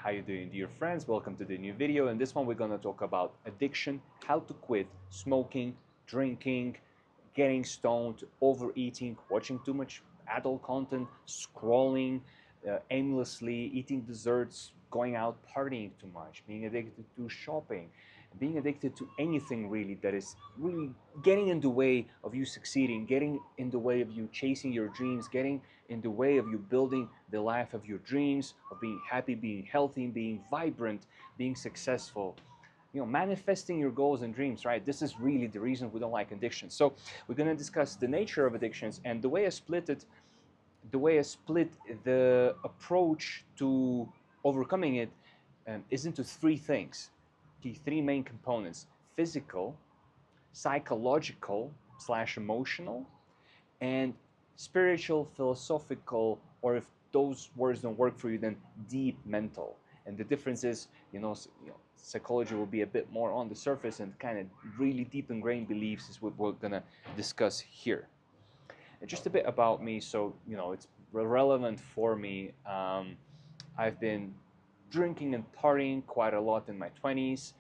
How you doing, dear friends? Welcome to the new video. In this one, we're gonna talk about addiction, how to quit smoking, drinking, getting stoned, overeating, watching too much adult content, scrolling aimlessly, eating desserts, going out partying too much, being addicted to shopping, being addicted to anything really that is really getting in the way of you succeeding, getting in the way of you chasing your dreams, getting in the way of you building the life of your dreams, of being happy, being healthy, being vibrant, being successful. Manifesting your goals and dreams, right? This is really the reason we don't like addiction. So we're going to discuss the nature of addictions, and the way I split the approach to overcoming it is into three things, the three main components: physical, psychological slash emotional, and spiritual, philosophical, or if those words don't work for you, then deep mental. And the difference is, psychology will be a bit more on the surface, and kind of really deep ingrained beliefs is what we're gonna discuss here. And just a bit about me, so it's relevant for me. I've been drinking and partying quite a lot in my 20s,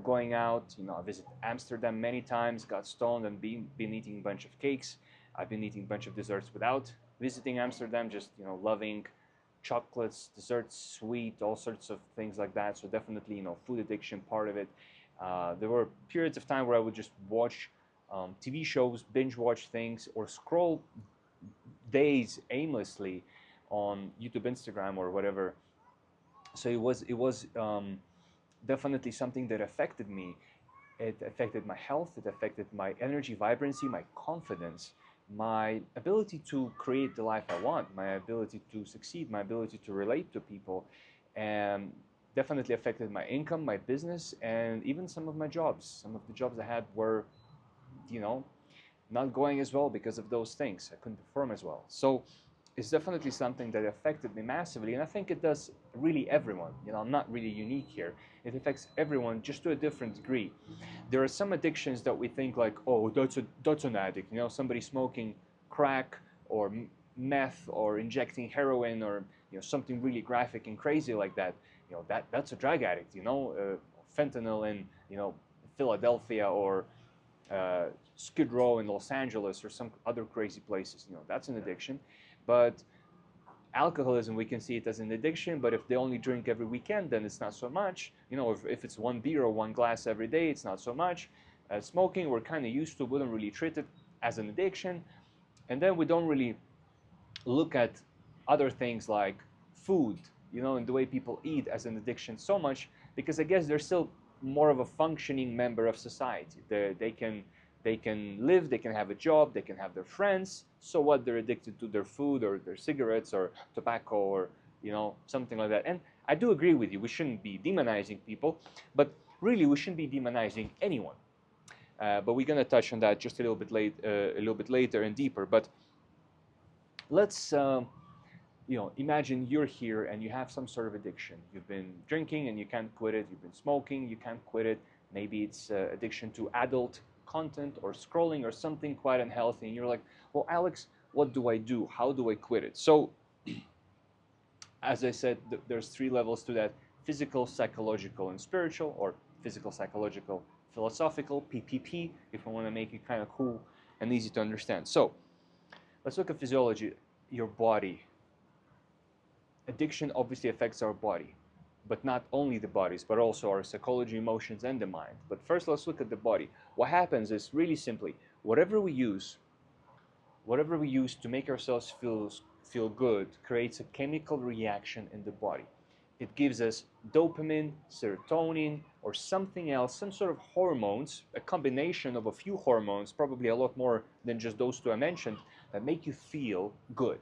going out. I visited Amsterdam many times, got stoned, and been eating a bunch of cakes. I've been eating a bunch of desserts without visiting Amsterdam, just loving chocolates, desserts, sweet, all sorts of things like that. So definitely, food addiction part of it. There were periods of time where I would just watch TV shows, binge watch things, or scroll days aimlessly on YouTube, Instagram, or whatever. So it was definitely something that affected me. It affected my health. It affected my energy, vibrancy, my confidence, my ability to create the life I want, my ability to succeed, my ability to relate to people, and definitely affected my income, my business, and even some of my jobs. Some of the jobs I had were, not going as well because of those things. I couldn't perform as well. So it's definitely something that affected me massively, and I think it does really everyone. I'm not really unique here. It affects everyone, just to a different degree. There are some addictions that we think like, oh, that's an addict. Somebody smoking crack or meth or injecting heroin or something really graphic and crazy like that. That's a drug addict. Fentanyl in Philadelphia or Skid Row in Los Angeles or some other crazy places. That's an addiction. But alcoholism, we can see it as an addiction, but if they only drink every weekend, then it's not so much. If it's one beer or one glass every day, it's not so much. Smoking, we're kind of used to, we don't really treat it as an addiction. And then we don't really look at other things like food, and the way people eat as an addiction so much, because I guess they're still more of a functioning member of society. They can live, they can have a job, they can have their friends. So what? They're addicted to their food or their cigarettes or tobacco or something like that. And I do agree with you. We shouldn't be demonizing people, but really we shouldn't be demonizing anyone. But we're gonna touch on that just a little bit later and deeper. But let's imagine you're here and you have some sort of addiction. You've been drinking and you can't quit it. You've been smoking, you can't quit it. Maybe it's addiction to adult content or scrolling or something quite unhealthy, and you're like, well, Alex, what do I do? How do I quit it? So as I said, there's three levels to that: physical, psychological, and spiritual, or physical, psychological, philosophical, PPP, if I want to make it kind of cool and easy to understand. So let's look at physiology, your body. Addiction obviously affects our body, but not only the bodies, but also our psychology, emotions, and the mind. But first, let's look at the body. What happens is, really simply, whatever we use to make ourselves feel good creates a chemical reaction in the body. It gives us dopamine, serotonin, or something else, some sort of hormones, a combination of a few hormones, probably a lot more than just those two I mentioned, that make you feel good,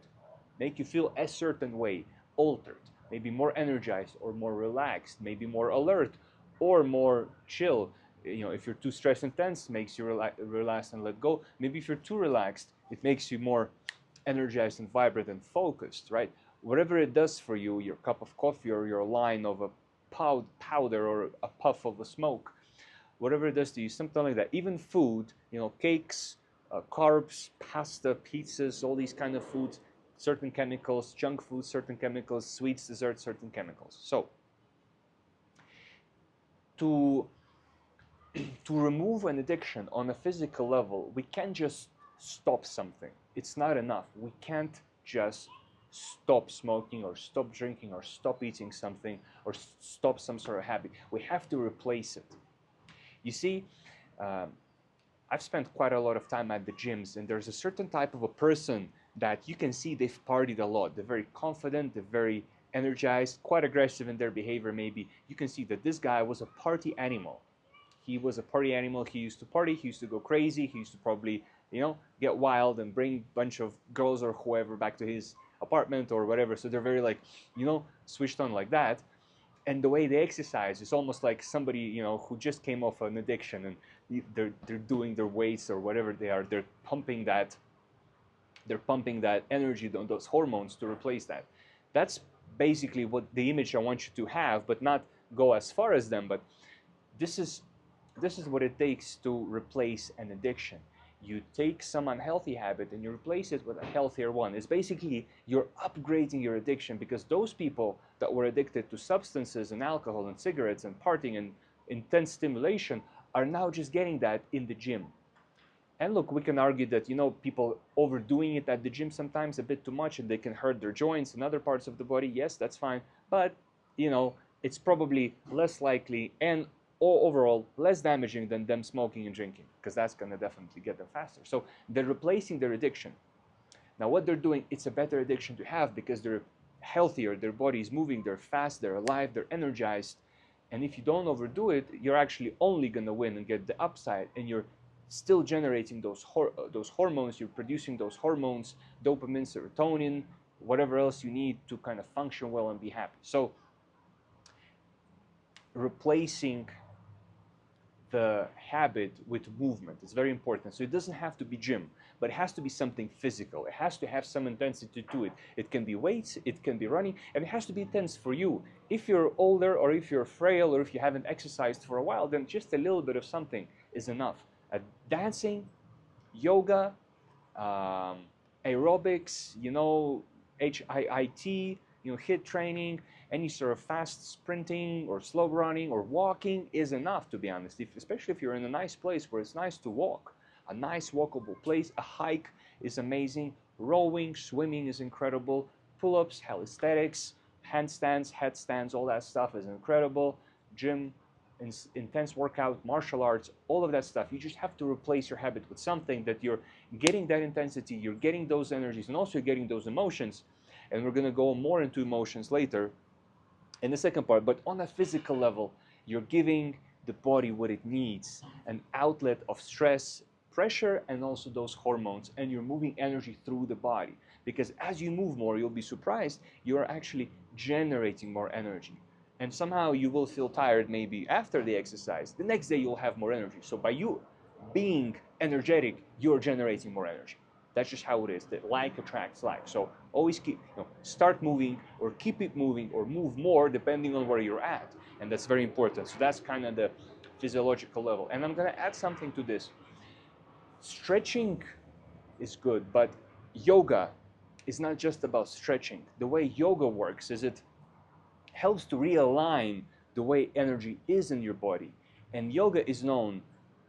make you feel a certain way, altered, maybe more energized or more relaxed, maybe more alert or more chill. If you're too stressed and tense, makes you relax and let go. Maybe if you're too relaxed, it makes you more energized and vibrant and focused, right? Whatever it does for you, your cup of coffee or your line of a powder or a puff of a smoke, whatever it does to you, something like that. Even food, cakes, carbs, pasta, pizzas, all these kind of foods, certain chemicals, junk food, certain chemicals, sweets, desserts, certain chemicals. So to remove an addiction on a physical level, we can't just stop something. It's not enough. We can't just stop smoking or stop drinking or stop eating something or stop some sort of habit. We have to replace it. You see, I've spent quite a lot of time at the gyms, and there's a certain type of a person that you can see they've partied a lot. They're very confident, they're very energized, quite aggressive in their behavior maybe. You can see that this guy was a party animal. He was a party animal. He used to party. He used to go crazy. He used to probably, get wild and bring a bunch of girls or whoever back to his apartment or whatever. So they're very switched on like that. And the way they exercise is almost like somebody, who just came off an addiction and they're doing their weights or whatever they are. They're pumping that energy, those hormones to replace that. That's basically what the image I want you to have, but not go as far as them. But this is what it takes to replace an addiction. You take some unhealthy habit and you replace it with a healthier one. It's basically you're upgrading your addiction, because those people that were addicted to substances and alcohol and cigarettes and partying and intense stimulation are now just getting that in the gym. And look, we can argue that, people overdoing it at the gym sometimes a bit too much and they can hurt their joints and other parts of the body. Yes, that's fine. But, it's probably less likely and overall less damaging than them smoking and drinking, because that's going to definitely get them faster. So they're replacing their addiction. Now what they're doing, it's a better addiction to have because they're healthier, their body is moving, they're fast, they're alive, they're energized. And if you don't overdo it, you're actually only going to win and get the upside, and you're still generating those hormones, you're producing those hormones, dopamine, serotonin, whatever else you need to kind of function well and be happy. So replacing the habit with movement is very important. So it doesn't have to be gym, but it has to be something physical. It has to have some intensity to it. It can be weights, it can be running, and it has to be intense for you. If you're older or if you're frail or if you haven't exercised for a while, then just a little bit of something is enough. Dancing, yoga, aerobics, HIIT, HIIT training, any sort of fast sprinting or slow running or walking is enough, to be honest, especially if you're in a nice place where it's nice to walk. A nice walkable place, a hike is amazing, rowing, swimming is incredible, pull-ups, calisthenics, handstands, headstands, all that stuff is incredible, gym, intense workout, martial arts, all of that stuff. You just have to replace your habit with something that you're getting that intensity, you're getting those energies, and also you're getting those emotions. And we're going to go more into emotions later in the second part. But on a physical level, you're giving the body what it needs, an outlet of stress, pressure, and also those hormones, and you're moving energy through the body. Because as you move more, you'll be surprised, you're actually generating more energy. And somehow you will feel tired maybe after the exercise. The next day you'll have more energy. So by you being energetic, you're generating more energy. That's just how it is. That like attracts like. So always start moving or keep it moving or move more depending on where you're at. And that's very important. So that's kind of the physiological level. And I'm going to add something to this. Stretching is good, but yoga is not just about stretching. The way yoga works is it helps to realign the way energy is in your body. And yoga is known,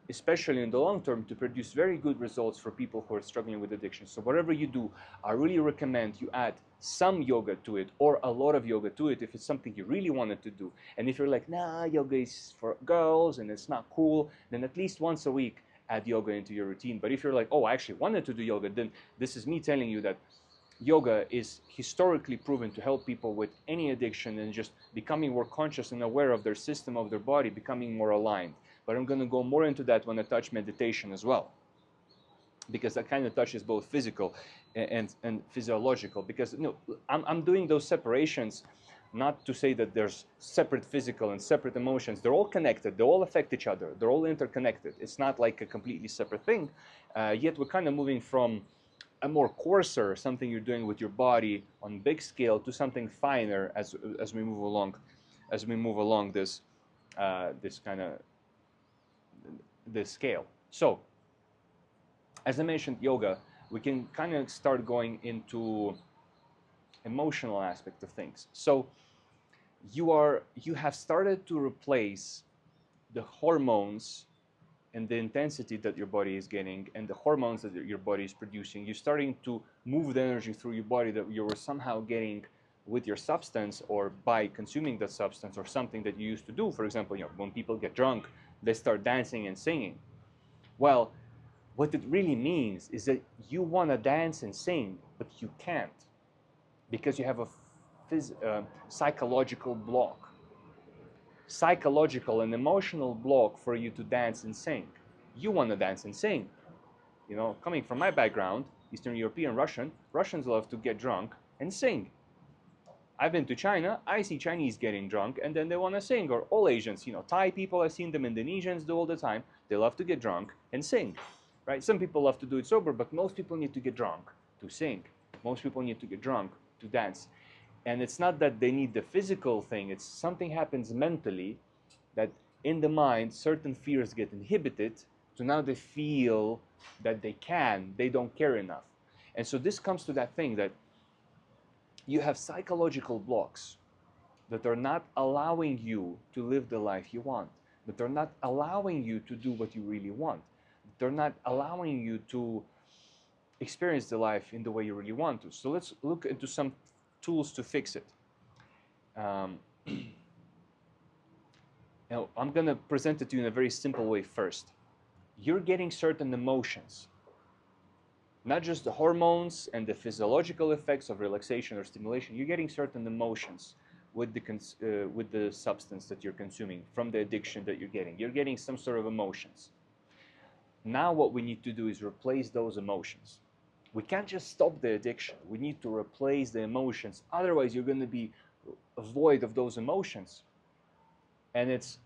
especially in the long term, to produce very good results for people who are struggling with addiction. So whatever you do, I really recommend you add some yoga to it or a lot of yoga to it if it's something you really wanted to do. And if you're like, nah, yoga is for girls and it's not cool, then at least once a week add yoga into your routine. But if you're like, oh, I actually wanted to do yoga, then this is me telling you that yoga is historically proven to help people with any addiction and just becoming more conscious and aware of their system, of their body, becoming more aligned. But I'm going to go more into that when I touch meditation as well, because that kind of touches both physical and physiological. Because I'm doing those separations not to say that there's separate physical and separate emotions. They're all connected. They all affect each other. They're all interconnected. It's not like a completely separate thing. Yet we're kind of moving from a more coarser, something you're doing with your body on big scale, to something finer as we move along this this scale. So as I mentioned, yoga, we can kind of start going into emotional aspect of things. So you have started to replace the hormones and the intensity that your body is getting and the hormones that your body is producing, you're starting to move the energy through your body that you were somehow getting with your substance or by consuming that substance or something that you used to do. For example, when people get drunk, they start dancing and singing. Well, what it really means is that you want to dance and sing, but you can't because you have a psychological block. Psychological and emotional block for you to dance and sing. You want to dance and sing. Coming from my background, Eastern European Russians love to get drunk and sing. I've been to China, I see Chinese getting drunk and then they want to sing. Or all Asians, Thai people, I've seen them, Indonesians do all the time. They love to get drunk and sing, right? Some people love to do it sober, but most people need to get drunk to sing. Most people need to get drunk to dance. And it's not that they need the physical thing, it's something happens mentally that in the mind, certain fears get inhibited, so now they feel that they don't care enough. And so this comes to that thing that you have psychological blocks that are not allowing you to live the life you want, that are not allowing you to do what you really want. They're not allowing you to experience the life in the way you really want to. So let's look into some tools to fix it. Now, I'm going to present it to you in a very simple way first. You're getting certain emotions, not just the hormones and the physiological effects of relaxation or stimulation. You're getting certain emotions with the substance that you're consuming from the addiction that you're getting. You're getting some sort of emotions. Now what we need to do is replace those emotions. We can't just stop the addiction. We need to replace the emotions. Otherwise, you're going to be void of those emotions. And it's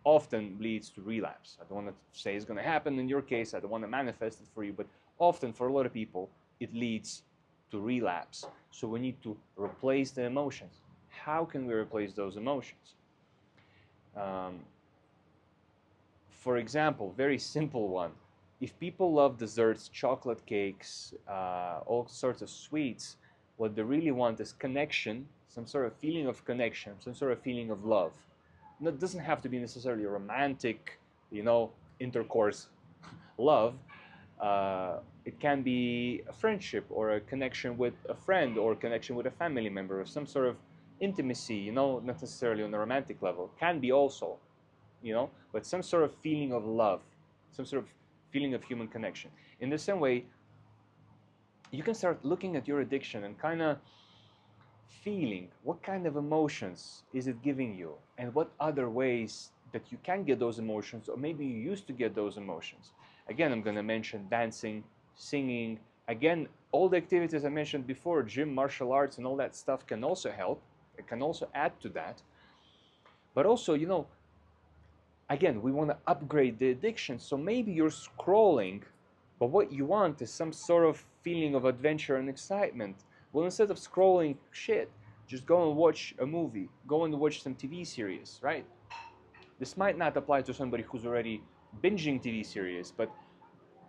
often leads to relapse. I don't want to say it's going to happen in your case. I don't want to manifest it for you. But often, for a lot of people, it leads to relapse. So we need to replace the emotions. How can we replace those emotions? For example, very simple one. If people love desserts, chocolate cakes, all sorts of sweets, what they really want is connection, some sort of feeling of connection, some sort of feeling of love. And it doesn't have to be necessarily romantic, intercourse love. It can be a friendship or a connection with a friend or a connection with a family member or some sort of intimacy, not necessarily on a romantic level. Can be also, but some sort of feeling of love, some sort of feeling of human connection. In the same way, you can start looking at your addiction and kind of feeling what kind of emotions is it giving you and what other ways that you can get those emotions, or maybe you used to get those emotions. Again, I'm going to mention dancing, singing. Again, all the activities I mentioned before, gym, martial arts, and all that stuff can also help. It can also add to that. But also, again, we want to upgrade the addiction. So maybe you're scrolling, but what you want is some sort of feeling of adventure and excitement. Well, instead of scrolling shit, just go and watch a movie. Go and watch some TV series, right? This might not apply to somebody who's already binging TV series, but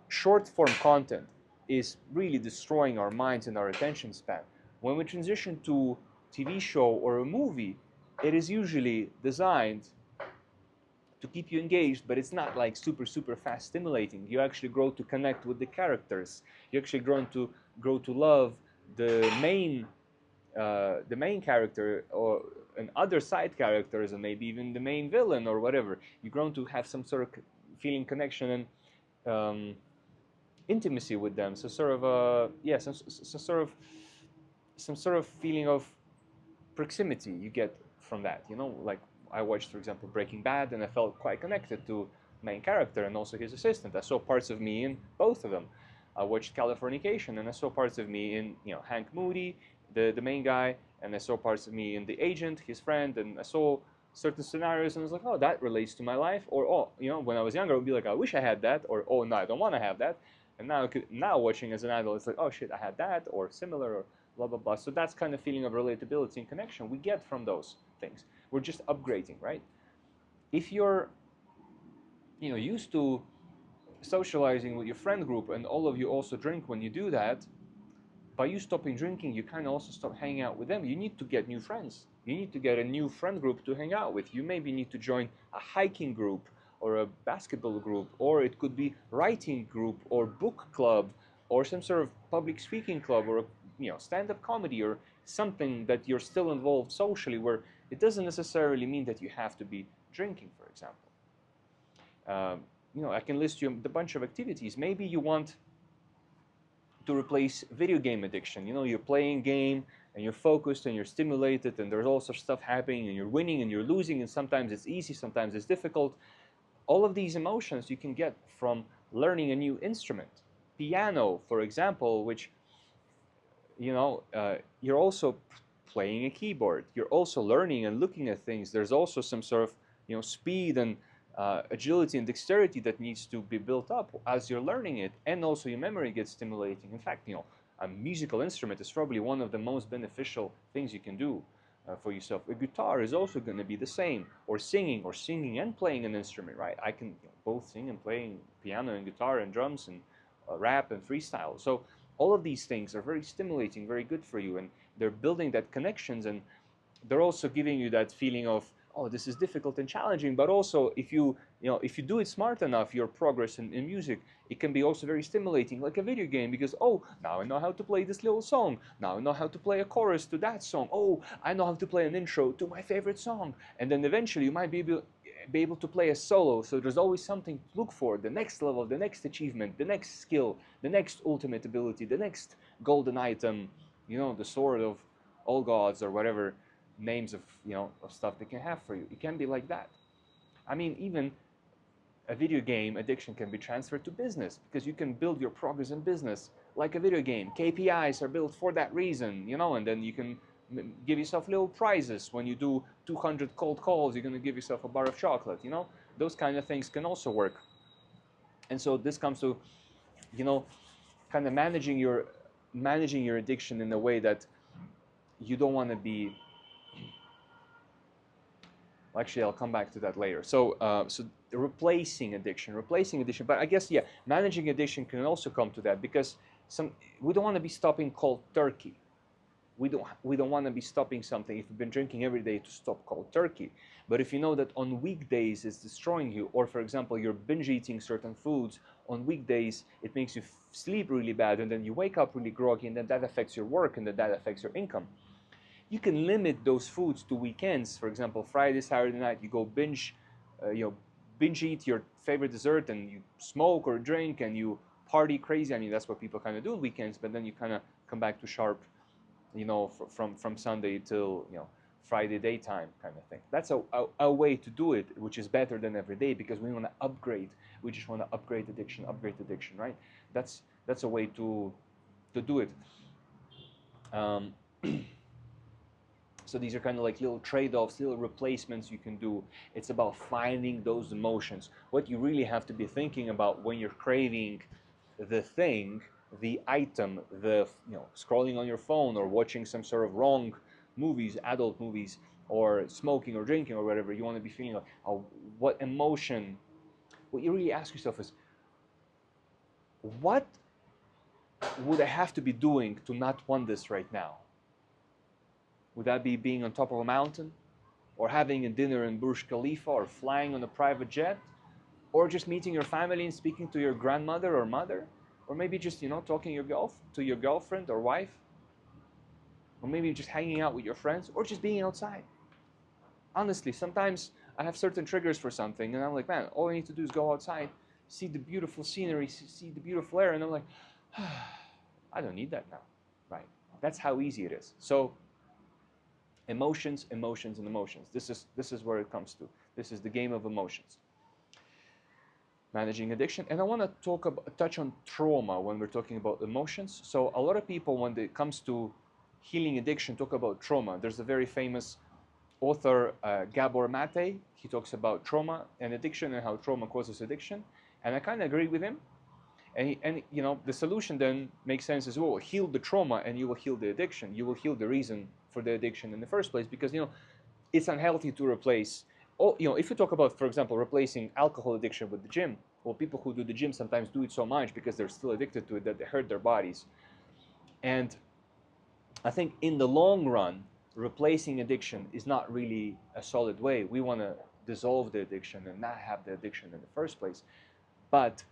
short form content is really destroying our minds and our attention span. When we transition to TV show or a movie, it is usually designed to keep you engaged, but it's not like super fast stimulating. You actually grow to connect with the characters. You actually grow to love the main character or and other side characters, and maybe even the main villain or whatever. You grow to have some sort of feeling connection and intimacy with them. So sort of some sort of feeling of proximity you get from that. Like I watched, for example, Breaking Bad, and I felt quite connected to main character and also his assistant. I saw parts of me in both of them. I watched Californication, and I saw parts of me in Hank Moody, the main guy, and I saw parts of me in the agent, his friend, and I saw certain scenarios, and I was like, oh, that relates to my life. Or oh, when I was younger, I would be like, I wish I had that, or oh, no, I don't want to have that. And now watching as an adult, it's like, oh shit, I had that, or similar, or blah blah blah. So that's kind of feeling of relatability and connection we get from those things. We're just upgrading, right? If you're used to socializing with your friend group and all of you also drink when you do that, by you stopping drinking, you kind of also stop hanging out with them. You need to get new friends. You need to get a new friend group to hang out with. You maybe need to join a hiking group or a basketball group, or it could be writing group or book club or some sort of public speaking club or stand-up comedy or something that you're still involved socially, where it doesn't necessarily mean that you have to be drinking, for example. I can list you a bunch of activities. Maybe you want to replace video game addiction. You're playing game and you're focused and you're stimulated and there's all sorts of stuff happening and you're winning and you're losing, and sometimes it's easy, sometimes it's difficult. All of these emotions you can get from learning a new instrument. Piano, for example, which you're also playing a keyboard. You're also learning and looking at things. There's also some sort of speed and agility and dexterity that needs to be built up as you're learning it, and also your memory gets stimulating. In fact, a musical instrument is probably one of the most beneficial things you can do for yourself. A guitar is also going to be the same, or singing and playing an instrument, right? I can both sing and playing piano and guitar and drums and rap and freestyle. So all of these things are very stimulating, very good for you, and they're building that connections, and they're also giving you that feeling of, oh, this is difficult and challenging, but also if you do it smart enough, your progress in music, it can be also very stimulating, like a video game, because, oh, now I know how to play this little song, now I know how to play a chorus to that song, oh, I know how to play an intro to my favorite song, and then eventually you might be able to play a solo. So there's always something to look for, the next level, the next achievement, the next skill, the next ultimate ability, the next golden item, the sword of all gods, or whatever names of stuff they can have for you. It can be like that. I mean, even a video game addiction can be transferred to business, because you can build your progress in business like a video game. KPIs are built for that reason, and then you can give yourself little prizes. When you do 200 cold calls, you're going to give yourself a bar of chocolate. Those kind of things can also work. And so this comes to kind of managing your addiction in a way that you don't want to be. Actually, I'll come back to that later. So replacing addiction. But I guess, yeah, managing addiction can also come to that, because we don't want to be stopping cold turkey. We don't want to be stopping something. If you've been drinking every day, to stop cold turkey. But if you know that on weekdays it's destroying you, or for example you're binge eating certain foods on weekdays, it makes you sleep really bad, and then you wake up really groggy, and then that affects your work, and then that affects your income. You can limit those foods to weekends. For example, Friday, Saturday night, you go binge eat your favorite dessert, and you smoke or drink, and you party crazy. I mean, that's what people kind of do on weekends. But then you kind of come back to sharp, from Sunday till Friday daytime kind of thing. That's a way to do it, which is better than every day, because we want to upgrade. We just want to upgrade addiction, right? That's a way to do it. So these are kind of like little trade-offs, little replacements you can do. It's about finding those emotions. What you really have to be thinking about when you're craving the thing, the item, the scrolling on your phone, or watching some sort of wrong movies, adult movies, or smoking or drinking or whatever, you want to be feeling like, oh, what emotion? What you really ask yourself is, what would I have to be doing to not want this right now? Would that be being on top of a mountain, or having a dinner in Burj Khalifa, or flying on a private jet, or just meeting your family and speaking to your grandmother or mother, or maybe just talking to your girlfriend or wife, or maybe just hanging out with your friends, or just being outside? Honestly, sometimes I have certain triggers for something, and I'm like, man, all I need to do is go outside, see the beautiful scenery, see the beautiful air, and I'm like, I don't need that now, right? That's how easy it is. So emotions, and emotions. This is where it comes to. This is the game of emotions. Managing addiction. And I want to touch on trauma when we're talking about emotions. So a lot of people, when it comes to healing addiction, talk about trauma. There's a very famous author, Gabor Maté. He talks about trauma and addiction, and how trauma causes addiction. And I kind of agree with him. And the solution then makes sense as well. Heal the trauma, and you will heal the addiction. You will heal the reason for the addiction in the first place, because it's unhealthy to replace. If you talk about, for example, replacing alcohol addiction with the gym, well, people who do the gym sometimes do it so much because they're still addicted to it that they hurt their bodies. And I think in the long run, replacing addiction is not really a solid way. We want to dissolve the addiction and not have the addiction in the first place. But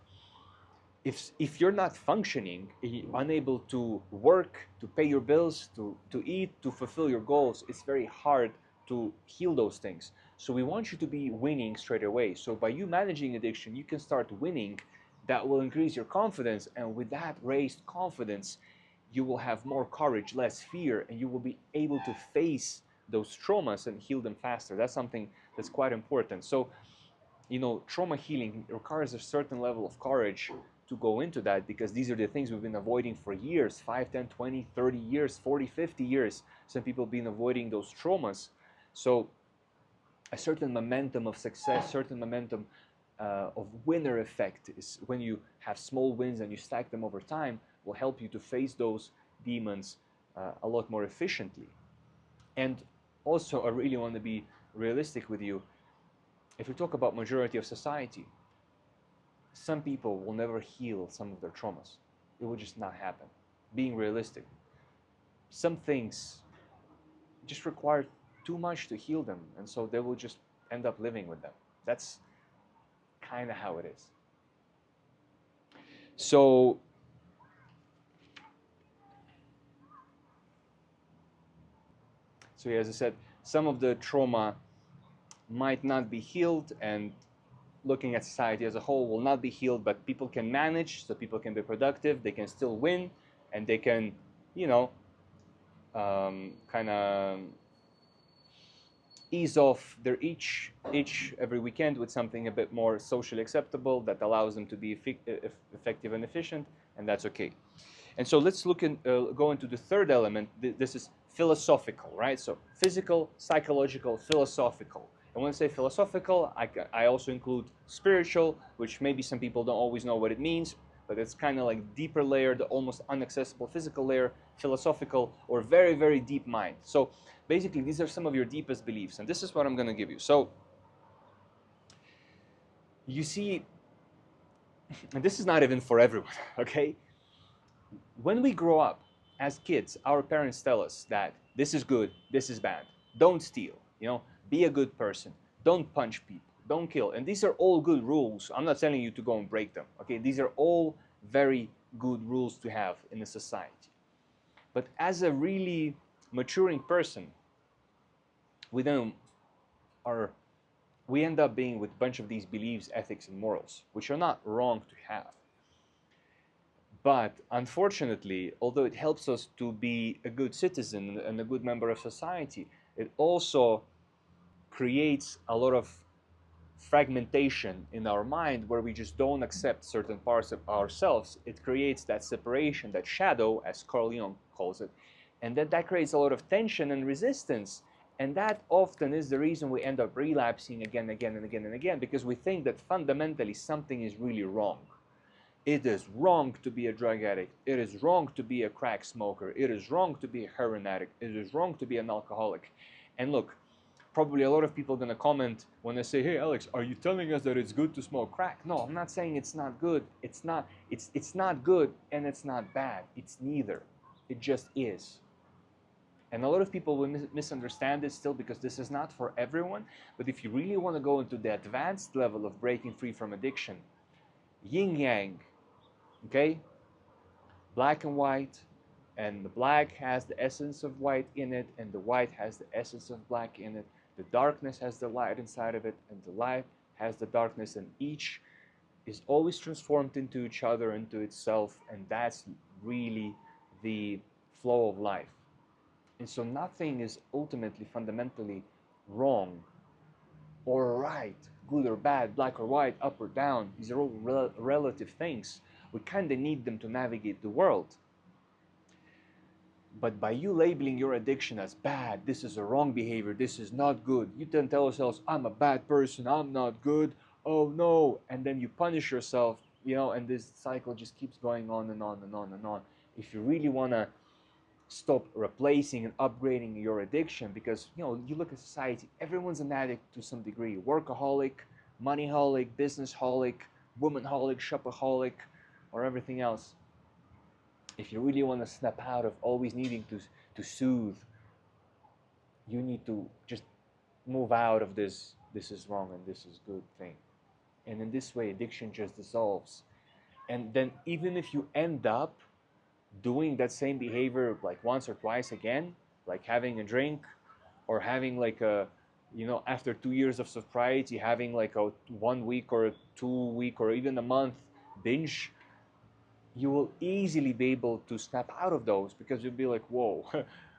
if you're not functioning, unable to work, to pay your bills, to eat, to fulfill your goals, it's very hard to heal those things. So we want you to be winning straight away. So by you managing addiction, you can start winning. That will increase your confidence, and with that raised confidence, you will have more courage, less fear, and you will be able to face those traumas and heal them faster. That's something that's quite important. So, trauma healing requires a certain level of courage to go into that, because these are the things we've been avoiding for years, 5, 10, 20, 30 years, 40, 50 years. Some people have been avoiding those traumas. So a certain momentum of success, certain momentum of winner effect is when you have small wins and you stack them over time, will help you to face those demons a lot more efficiently. And also, I really want to be realistic with you. If we talk about majority of society, some people will never heal some of their traumas. It will just not happen. Being realistic. Some things just require too much to heal them, and so they will just end up living with them. That's kind of how it is. So as I said, some of the trauma might not be healed, and looking at society as a whole will not be healed, but people can manage, so people can be productive, they can still win, and they can, kind of ease off their each every weekend with something a bit more socially acceptable that allows them to be effective and efficient, and that's okay. And so let's go into the third element. This is philosophical, right? So physical, psychological, philosophical. And when I say philosophical, I also include spiritual, which maybe some people don't always know what it means, but it's kind of like deeper layer, the almost inaccessible physical layer, philosophical, or very, very deep mind. So basically, these are some of your deepest beliefs, and this is what I'm going to give you. So you see, and this is not even for everyone, okay? When we grow up as kids, our parents tell us that this is good, this is bad. Don't steal, be a good person. Don't punch people, don't kill. And these are all good rules. I'm not telling you to go and break them, okay? These are all very good rules to have in a society. But as a really maturing person, we end up being with a bunch of these beliefs, ethics, and morals, which are not wrong to have. But unfortunately, although it helps us to be a good citizen and a good member of society, it also creates a lot of fragmentation in our mind where we just don't accept certain parts of ourselves. It creates that separation, that shadow, as Carl Jung calls it, and that creates a lot of tension and resistance. And that often is the reason we end up relapsing again, and again, because we think that fundamentally something is really wrong. It is wrong to be a drug addict. It is wrong to be a crack smoker. It is wrong to be a heroin addict. It is wrong to be an alcoholic. And look, probably a lot of people are going to comment when I say, hey, Alex, are you telling us that it's good to smoke crack? No, I'm not saying it's not good. It's not good and it's not bad. It's neither. It just is. And a lot of people will misunderstand this still, because this is not for everyone. But if you really want to go into the advanced level of breaking free from addiction, Yin-Yang, okay? Black and white, and the black has the essence of white in it, and the white has the essence of black in it. The darkness has the light inside of it, and the light has the darkness, and each is always transformed into each other, into itself, and that's really the flow of life. And so nothing is ultimately, fundamentally wrong or right, good or bad, black or white, up or down. These are all relative things. We kind of need them to navigate the world. But by you labeling your addiction as bad, this is a wrong behavior, this is not good, you then tell yourselves, I'm a bad person, I'm not good, oh no, and then you punish yourself, and this cycle just keeps going on and on and on and on. If you really want to stop replacing and upgrading your addiction, because you look at society, everyone's an addict to some degree. Workaholic, moneyholic, businessholic, womanholic, shopaholic, or everything else. If you really want to snap out of always needing to soothe you need to just move out of this is wrong and this is good thing. And in this way, addiction just dissolves. And then even if you end up doing that same behavior like once or twice again, like having a drink or having like a, after 2 years of sobriety, having like a 1 week or a 2 week or even a month binge, you will easily be able to snap out of those because you'll be like, whoa,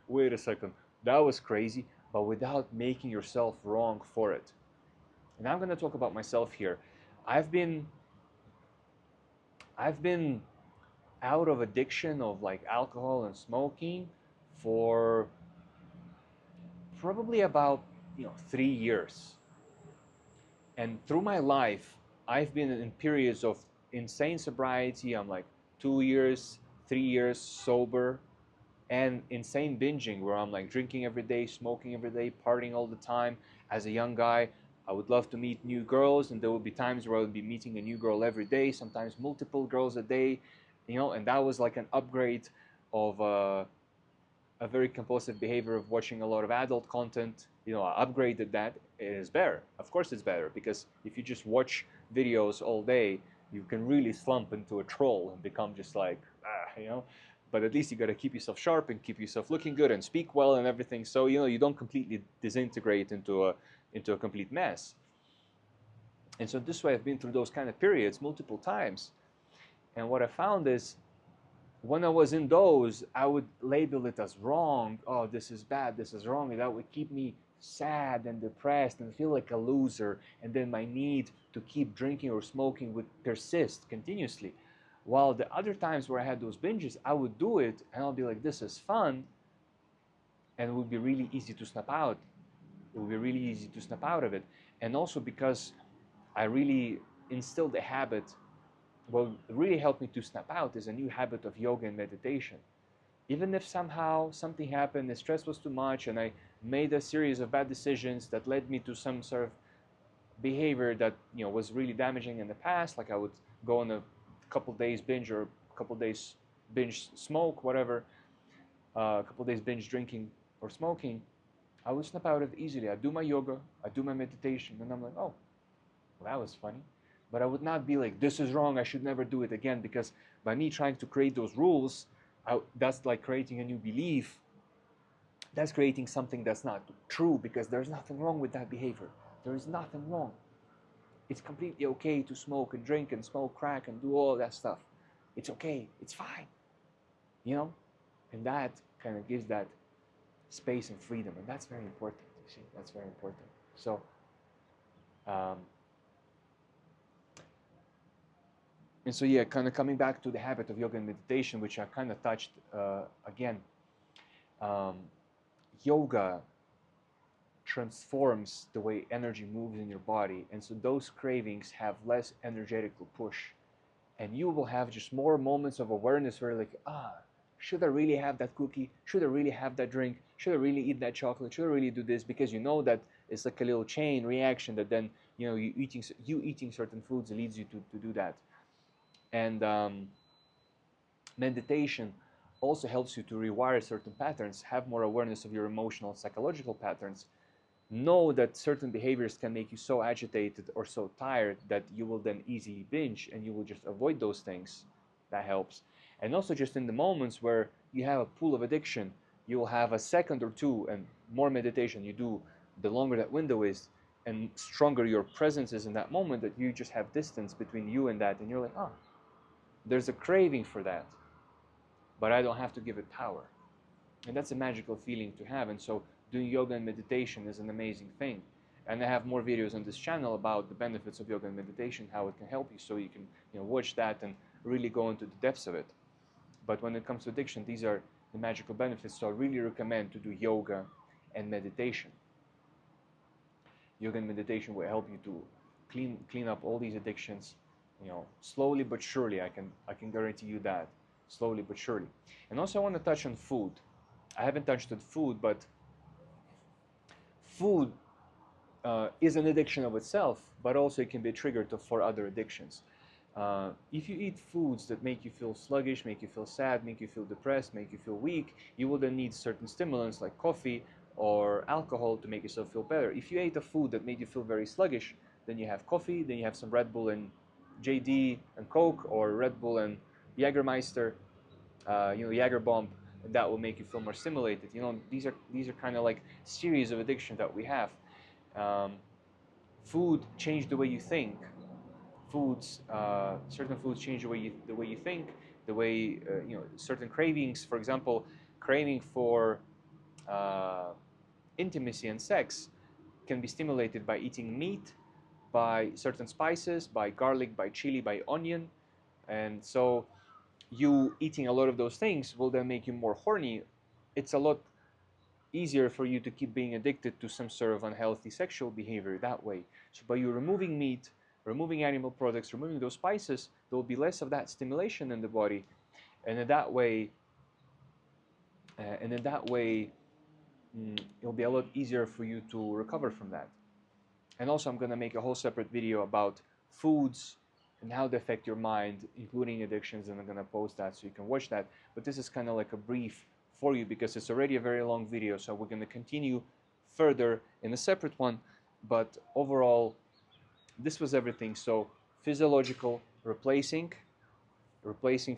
wait a second, that was crazy, but without making yourself wrong for it. And I'm going to talk about myself here. I've been I've been out of addiction of like alcohol and smoking for probably about 3 years. And through my life, I've been in periods of insane sobriety. I'm like 2 years, 3 years sober, and insane binging where I'm like drinking every day, smoking every day, partying all the time. As a young guy, I would love to meet new girls, and there would be times where I would be meeting a new girl every day, sometimes multiple girls a day, and that was like an upgrade of a very compulsive behavior of watching a lot of adult content. I upgraded that. It is better. Of course, it's better because if you just watch videos all day, you can really slump into a troll and become just like, But at least you got to keep yourself sharp and keep yourself looking good and speak well and everything. So you don't completely disintegrate into a complete mess. And so this way, I've been through those kind of periods multiple times. And what I found is, when I was in those, I would label it as wrong. Oh, this is bad, this is wrong. And that would keep me sad and depressed and feel like a loser. And then my need to keep drinking or smoking would persist continuously. While the other times where I had those binges, I would do it and I'll be like, this is fun. And it would be really easy to snap out. It would be really easy to snap out of it. And also because I really instilled a habit. What really helped me to snap out is a new habit of yoga and meditation. Even if somehow something happened, the stress was too much, and I made a series of bad decisions that led me to some sort of behavior that was really damaging in the past, like I would go on a couple days binge or a couple days binge smoke, whatever, a couple days binge drinking or smoking, I would snap out of it easily. I do my yoga, I do my meditation, and I'm like, oh, well, that was funny. But I would not be like, this is wrong, I should never do it again, because by me trying to create those rules, that's like creating a new belief. That's creating something that's not true, because there's nothing wrong with that behavior. There is nothing wrong. It's completely okay to smoke and drink and smoke crack and do all that stuff. It's okay, it's fine, And that kind of gives that space and freedom, and that's very important, you see, that's very important. So, and so, yeah, kind of coming back to the habit of yoga and meditation, which I kind of touched again. Yoga transforms the way energy moves in your body, and so those cravings have less energetical push, and you will have just more moments of awareness where you're like, should I really have that cookie? Should I really have that drink? Should I really eat that chocolate? Should I really do this? Because you know that it's like a little chain reaction that then you eating certain foods leads you to do that. And meditation also helps you to rewire certain patterns, have more awareness of your emotional and psychological patterns, know that certain behaviors can make you so agitated or so tired that you will then easily binge, and you will just avoid those things. That helps. And also just in the moments where you have a pool of addiction, you will have a second or two, and more meditation you do, the longer that window is, and stronger your presence is in that moment, that you just have distance between you and that, and you're like, there's a craving for that, but I don't have to give it power. And that's a magical feeling to have. And so doing yoga and meditation is an amazing thing. And I have more videos on this channel about the benefits of yoga and meditation, how it can help you, so you can watch that and really go into the depths of it. But when it comes to addiction, these are the magical benefits. So I really recommend to do yoga and meditation. Yoga and meditation will help you to clean up all these addictions, slowly but surely. I can guarantee you that, slowly but surely. And also I want to touch on food. I haven't touched on food, but food is an addiction of itself, but also it can be triggered for other addictions. If you eat foods that make you feel sluggish, make you feel sad, make you feel depressed, make you feel weak, you will then need certain stimulants like coffee or alcohol to make yourself feel better. If you ate a food that made you feel very sluggish, then you have coffee, then you have some Red Bull and JD and Coke, or Red Bull and Jägermeister, Jager Bomb, and that will make you feel more stimulated. These are kind of like series of addiction that we have. Um, Food change the way you think. Certain foods change the way you think, the way certain cravings. For example, craving for intimacy and sex can be stimulated by eating meat, by certain spices, by garlic, by chili, by onion, and so you eating a lot of those things will then make you more horny. It's a lot easier for you to keep being addicted to some sort of unhealthy sexual behavior that way. So by you removing meat, removing animal products, removing those spices, there will be less of that stimulation in the body, and in that way, it'll be a lot easier for you to recover from that. And also, I'm going to make a whole separate video about foods and how they affect your mind, including addictions, and I'm going to post that so you can watch that. But this is kind of like a brief for you because it's already a very long video, so we're going to continue further in a separate one. But overall, this was everything. So physiological, replacing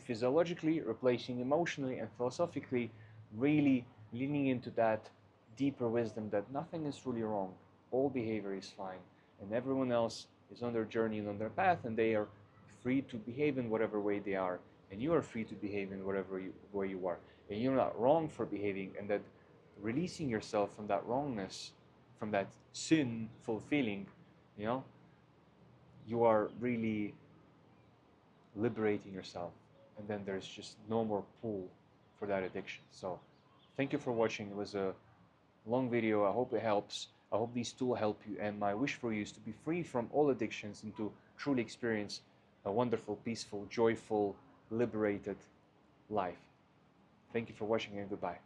physiologically, replacing emotionally and philosophically, really leaning into that deeper wisdom that nothing is really wrong, all behavior is fine, and everyone else is on their journey and on their path, and they are free to behave in whatever way they are, and you are free to behave in whatever way you are, and you're not wrong for behaving, and that releasing yourself from that wrongness, from that sinful feeling, you are really liberating yourself, and then there's just no more pull for that addiction. So thank you for watching. It was a long video. I hope it helps. I hope these tools help you, and my wish for you is to be free from all addictions and to truly experience a wonderful, peaceful, joyful, liberated life. Thank you for watching, and goodbye.